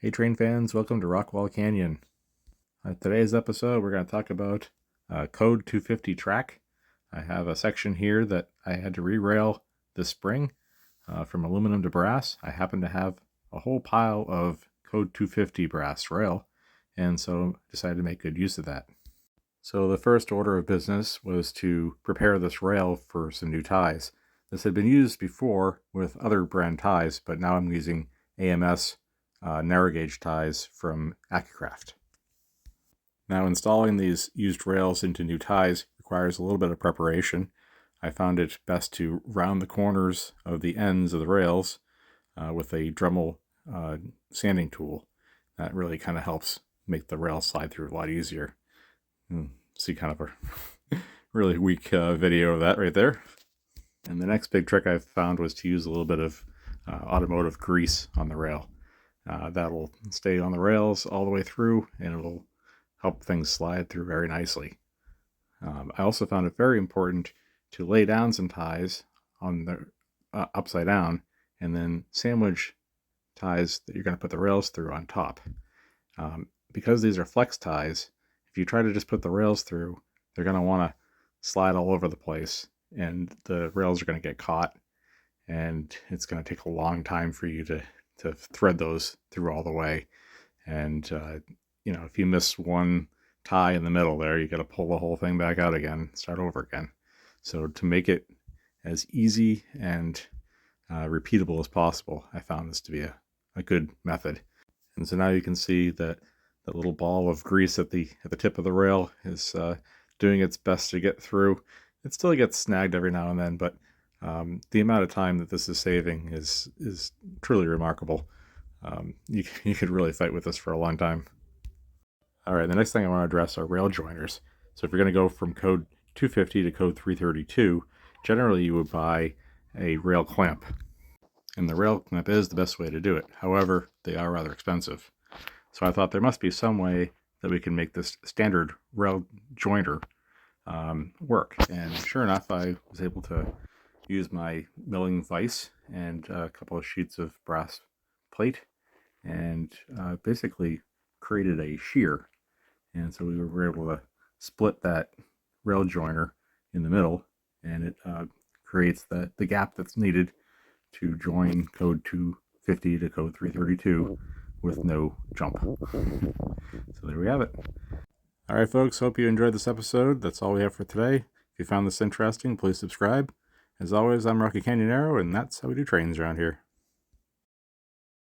Hey train fans, welcome to Rockwall Canyon. Today's episode we're going to talk about Code 250 track. I have a section here that I had to re-rail this spring from aluminum to brass. I happen to have a whole pile of Code 250 brass rail, and so decided to make good use of that. So the first order of business was to prepare this rail for some new ties. This had been used before with other brand ties, but now I'm using AMS narrow gauge ties from Accuraft. Now, installing these used rails into new ties requires a little bit of preparation. I found it best to round the corners of the ends of the rails with a Dremel sanding tool. That really kind of helps make the rail slide through a lot easier. See kind of a really weak video of that right there. And the next big trick I found was to use a little bit of automotive grease on the rail. That'll stay on the rails all the way through, and it'll help things slide through very nicely. I also found it very important to lay down some ties on the upside down, and then sandwich ties that you're going to put the rails through on top. Because these are flex ties, if you try to just put the rails through, they're going to want to slide all over the place, and the rails are going to get caught, and it's going to take a long time for you to thread those through all the way. And if you miss one tie in the middle there, you got to pull the whole thing back out again, start over again. So to make it as easy and repeatable as possible, I found this to be a good method. And so now you can see that the little ball of grease at the tip of the rail is doing its best to get through. It still gets snagged every now and then, but the amount of time that this is saving is truly remarkable. You could really fight with this for a long time. All right, the next thing I want to address are rail joiners. So if you're going to go from code 250 to code 332, generally you would buy a rail clamp. And the rail clamp is the best way to do it. However, they are rather expensive. So I thought there must be some way that we can make this standard rail joiner work. And sure enough, I was able to use my milling vise and a couple of sheets of brass plate and basically created a shear. And so we were able to split that rail joiner in the middle, and it creates the gap that's needed to join code 250 to code 332 with no jump. So there we have it. All right, folks, hope you enjoyed this episode. That's all we have for today. If you found this interesting, please subscribe. As always, I'm Rocky Canyonero, and that's how we do trains around here.